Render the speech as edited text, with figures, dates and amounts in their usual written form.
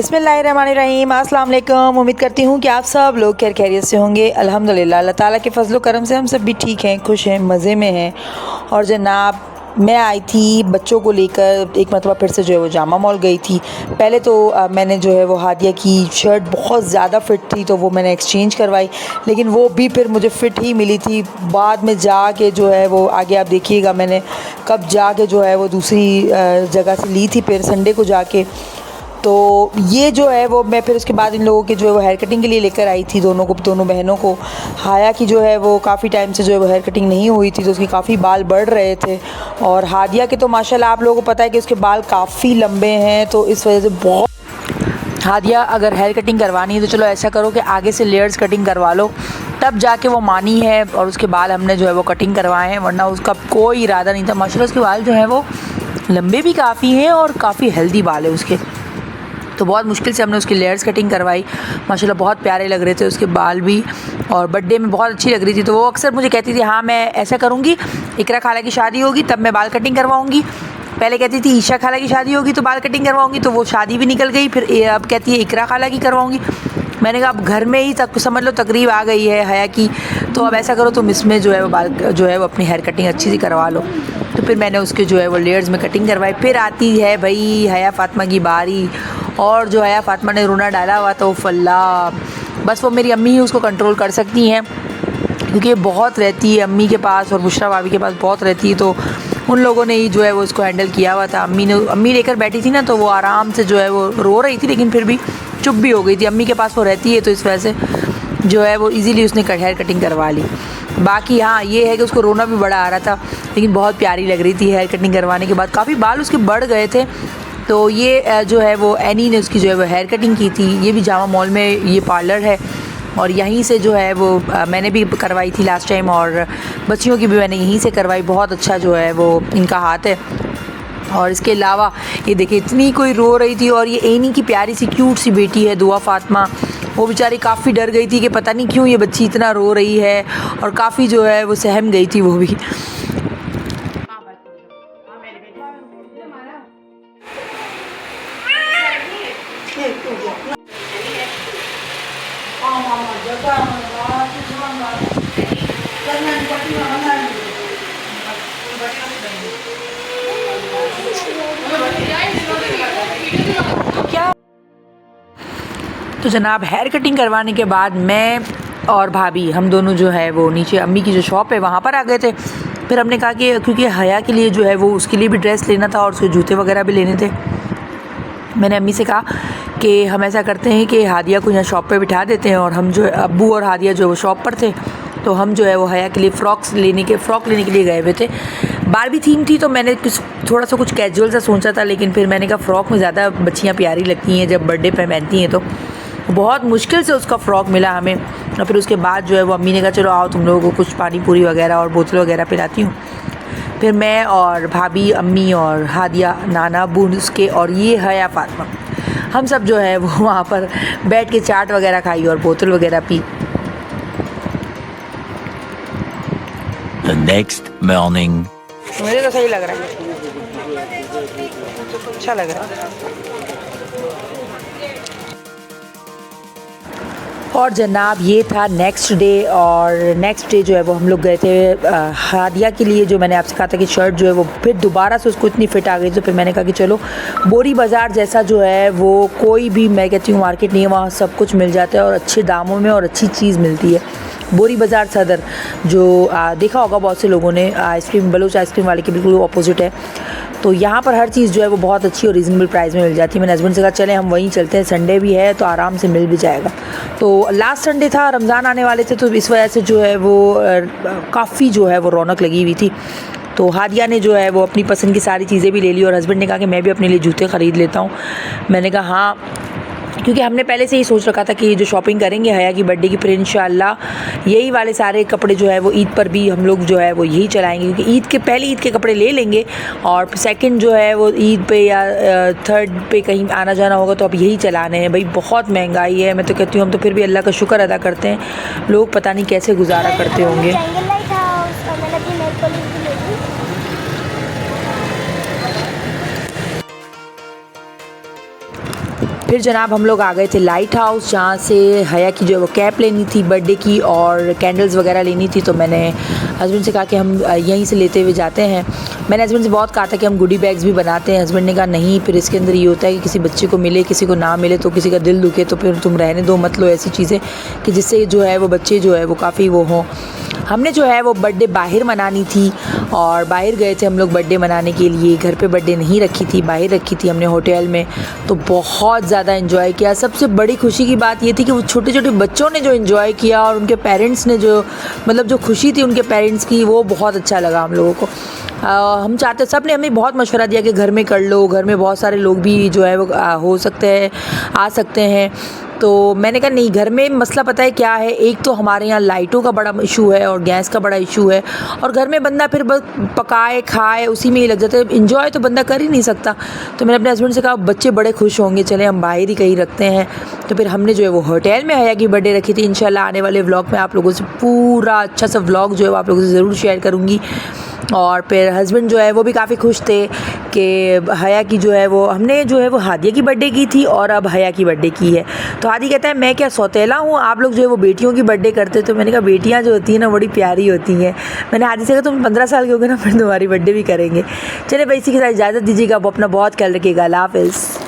बिस्मिल्लाहिर्रहमानिर्रहीम, अस्सलाम वालेकुम। उम्मीद करती हूँ कि आप सब लोग खैर खैरियत से होंगे। अल्हम्दुलिल्लाह अल्लाह ताला के फजल करम से हम सब भी ठीक हैं, खुश हैं, मज़े में हैं। और जनाब मैं आई थी बच्चों को लेकर, एक मरतबा फिर से जो है वो जामा मॉल गई थी। पहले तो मैंने जो है वो हादिया की शर्ट बहुत ज़्यादा फ़िट थी तो वो मैंने एक्सचेंज करवाई, लेकिन वो भी फिर मुझे फ़िट ही मिली थी। बाद में जाके जो है वो आगे आप देखिएगा मैंने कब जाके जो है वो दूसरी जगह से ली थी, फिर संडे को जाके। तो ये जो है वो मैं फिर उसके बाद इन लोगों के जो है वो हेयर कटिंग के लिए लेकर आई थी, दोनों बहनों को। हाया की जो है वो काफ़ी टाइम से जो है वो हेयर कटिंग नहीं हुई थी तो उसके काफ़ी बाल बढ़ रहे थे, और हादिया के तो माशाल्लाह आप लोगों को पता है कि उसके बाल काफ़ी लंबे हैं, तो इस वजह से बहुत। हादिया अगर हेयर कटिंग करवानी है तो चलो ऐसा करो कि आगे से लेयर्स कटिंग करवा लो, तब जाके वो मानी है। और उसके बाल हमने जो है वो कटिंग करवाए हैं, वरना उसका कोई इरादा नहीं था। माशाल्लाह उसके बाल जो है वो लंबे भी काफ़ी हैं और काफ़ी हेल्दी बाल है उसके, तो बहुत मुश्किल से हमने उसकी लेयर्स कटिंग करवाई। माशाल्लाह बहुत प्यारे लग रहे थे उसके बाल भी, और बर्थडे में बहुत अच्छी लग रही थी। तो वो अक्सर मुझे कहती थी हाँ मैं ऐसा करूँगी, इकरा खाला की शादी होगी तब मैं बाल कटिंग करवाऊँगी। पहले कहती थी ईशा खाला की शादी होगी तो बाल कटिंग करवाऊँगी, तो वो शादी भी निकल गई। फिर अब कहती है इकरा खाला की करवाऊँगी। मैंने कहा अब घर में ही तक समझ लो तकरीब आ गई है हया की, तो अब ऐसा करो तुम इसमें जो है वो बाल जो है वो अपनी हेयर कटिंग अच्छी सी करवा लो। तो फिर मैंने उसके जो है वो लेयर्स में कटिंग करवाई। फिर आती है भाई हया फ़ातिमा की बारी, और जो हया फ़ातिमा ने रोना डाला हुआ तो फल्ला, बस वो मेरी अम्मी ही उसको कंट्रोल कर सकती हैं, क्योंकि ये बहुत रहती है अम्मी के पास और बुशरा भाभी के पास बहुत रहती है, तो उन लोगों ने ही जो है वो इसको हैंडल किया हुआ था। अम्मी लेकर बैठी थी ना, तो वो आराम से जो है वो रो रही थी, लेकिन फिर भी चुप भी हो गई थी। अम्मी के पास वो रहती है तो इस वजह से जो है वो इजीली उसने हेयर कटिंग करवा ली। बाकी हाँ ये है कि उसको रोना भी बड़ा आ रहा था, लेकिन बहुत प्यारी लग रही थी हेयर कटिंग करवाने के बाद। काफ़ी बाल उसके बढ़ गए थे, तो ये जो है वो एनी ने उसकी जो है वो हेयर कटिंग की थी। ये भी जामा मॉल में ये पार्लर है, और यहीं से जो है वो मैंने भी करवाई थी लास्ट टाइम, और बच्चियों की भी मैंने यहीं से करवाई। बहुत अच्छा जो है वो इनका हाथ है। और इसके अलावा ये देखिए इतनी कोई रो रही थी, और ये एनी की प्यारी सी क्यूट सी बेटी है दुआ फ़ातिमा, वो बेचारी काफ़ी डर गई थी कि पता नहीं क्यों ये बच्ची इतना रो रही है, और काफ़ी जो है वो सहम गई थी वो भी। क्या तो जनाब हेयर कटिंग करवाने के बाद मैं और भाभी हम दोनों जो है वो नीचे अम्मी की जो शॉप है वहाँ पर आ गए थे। फिर हमने कहा कि क्योंकि हया के लिए जो है वो उसके लिए भी ड्रेस लेना था और उसके जूते वगैरह भी लेने थे, मैंने अम्मी से कहा कि हम ऐसा करते हैं कि हादिया को यहाँ शॉप पे बिठा देते हैं, और हम जो है अब्बू और हादिया जो वो शॉप पर थे, तो हम जो है वो हया के लिए फ्रॉक लेने के लिए गए हुए थे। बारबी थीम थी तो मैंने कुछ थोड़ा सा कुछ कैजुअल सा सोचा था, लेकिन फिर मैंने कहा फ़्रॉक में ज़्यादा बच्चियाँ प्यारी लगती हैं जब बर्थडे पे पहनती हैं, तो बहुत मुश्किल से उसका फ़्रॉक मिला हमें। और फिर उसके बाद जो है वो अम्मी ने कहा चलो आओ तुम लोगों को कुछ पानी पूरी वगैरह और बोतल वगैरह पिलाती हूँ। फिर मैं और भाभी, अम्मी और हादिया, नाना, अब्बू उसके, और ये हया फ़ातिमा, हम सब जो है वो वहाँ पर बैठ के चाट वगैरह खाई और बोतल वगैरह पी। The next morning. मुझे तो सही लग रहा है, अच्छा लग रहा है। और जनाब ये था नेक्स्ट डे, और नेक्स्ट डे जो है वो हम लोग गए थे हादिया के लिए। जो मैंने आपसे कहा था कि शर्ट जो है वो फिर दोबारा से उसको इतनी फ़िट आ गई, तो फिर मैंने कहा कि चलो बोरी बाज़ार जैसा जो है वो कोई भी मैं कहती हूँ मार्केट नहीं है, वहाँ सब कुछ मिल जाता है और अच्छे दामों में और अच्छी चीज़ मिलती है। बोरी बाज़ार सदर जो देखा होगा बहुत से लोगों ने, आइसक्रीम बलूच आइसक्रीम वाले के बिल्कुल अपोजिट है, तो यहाँ पर हर चीज़ जो है वो बहुत अच्छी और रीज़नेबल प्राइस में मिल जाती है। मैंने हस्बैंड से कहा चले हम वहीं चलते हैं, संडे भी है तो आराम से मिल भी जाएगा। तो लास्ट संडे था, रमज़ान आने वाले थे, तो इस वजह से जो है वो काफ़ी जो है वो रौनक लगी हुई थी। तो हादिया ने जो है वो अपनी पसंद की सारी चीज़ें भी ले ली, और हस्बैंड ने कहा कि मैं भी अपने लिए जूते ख़रीद लेता हूँ। मैंने कहा हाँ, क्योंकि हमने पहले से ही सोच रखा था कि जो शॉपिंग करेंगे हया की बर्थडे की, फिर इंशाल्लाह यही वाले सारे कपड़े जो है वो ईद पर भी हम लोग जो है वो यही चलाएंगे, क्योंकि पहले ईद के कपड़े ले लेंगे, और सेकंड जो है वो ईद पे या थर्ड पे कहीं आना जाना होगा तो अब यही चलाने हैं। भाई बहुत महंगाई है, मैं तो कहती हूँ हम तो फिर भी अल्लाह का शुक्र अदा करते हैं, लोग पता नहीं कैसे गुजारा करते होंगे। फिर जनाब हम लोग आ गए थे लाइट हाउस, जहाँ से हया की जो है वो कैप लेनी थी बर्थडे की और कैंडल्स वगैरह लेनी थी। तो मैंने हस्बैंड से कहा कि हम यहीं से लेते हुए जाते हैं। मैंने हस्बैंड से बहुत कहा था कि हम गुडी बैग्स भी बनाते हैं। हस्बैंड ने कहा नहीं, फिर इसके अंदर ये होता है कि किसी बच्चे को मिले किसी को ना मिले तो किसी का दिल दुखे, तो फिर तुम रहने दो, मत लो ऐसी चीज़ें कि जिससे जो है वो बच्चे जो है वो काफ़ी वो हों। हमने जो है वो बर्थडे बाहर मनानी थी और बाहर गए थे हम लोग बर्थडे मनाने के लिए। घर पे बर्थडे नहीं रखी थी, बाहर रखी थी हमने होटल में। तो बहुत ज़्यादा एंजॉय किया। सबसे बड़ी खुशी की बात ये थी कि वो छोटे छोटे बच्चों ने जो एंजॉय किया और उनके पेरेंट्स ने जो मतलब जो खुशी थी उनके पेरेंट्स की, वो बहुत अच्छा लगा हम लोगों को। हम चाहते, सब ने हमें बहुत मशवरा दिया कि घर में कर लो, घर में बहुत सारे लोग भी जो है वो हो सकते हैं, आ सकते हैं। तो मैंने कहा नहीं, घर में मसला पता है क्या है, एक तो हमारे यहाँ लाइटों का बड़ा इशू है और गैस का बड़ा इशू है, और घर में बंदा फिर बस पकाए खाए उसी में ही लग जाता है, इंजॉय तो बंदा कर ही नहीं सकता। तो मैंने अपने हस्बैंड से कहा बच्चे बड़े खुश होंगे, चले हम बाहर ही कहीं रखते हैं। तो फिर हमने जो है वो होटल में हया की बर्थडे रखी थी। इंशाल्लाह आने वाले व्लॉग में आप लोगों से पूरा अच्छा सा व्लॉग जो है वो आप लोगों से ज़रूर शेयर करूँगी। और फिर हस्बैंड जो है वो भी काफ़ी खुश थे कि हया की जो है वो, हमने जो है वो हादिया की बर्थडे की थी और अब हया की बर्थडे की है। तो हादी कहता है मैं क्या सौतेला हूँ, आप लोग जो है वो बेटियों की बर्थडे करते। तो मैंने कहा बेटियाँ जो होती हैं ना बड़ी प्यारी होती हैं। मैंने हादी से कहा तुम 15 साल के हो गए ना, फिर तुम्हारी बर्थडे भी करेंगे। चले भाई, इसी के साथ इजाज़त दीजिएगा। आप अपना बहुत ख्याल रखिएगा। अल्लाह हाफ़िज़।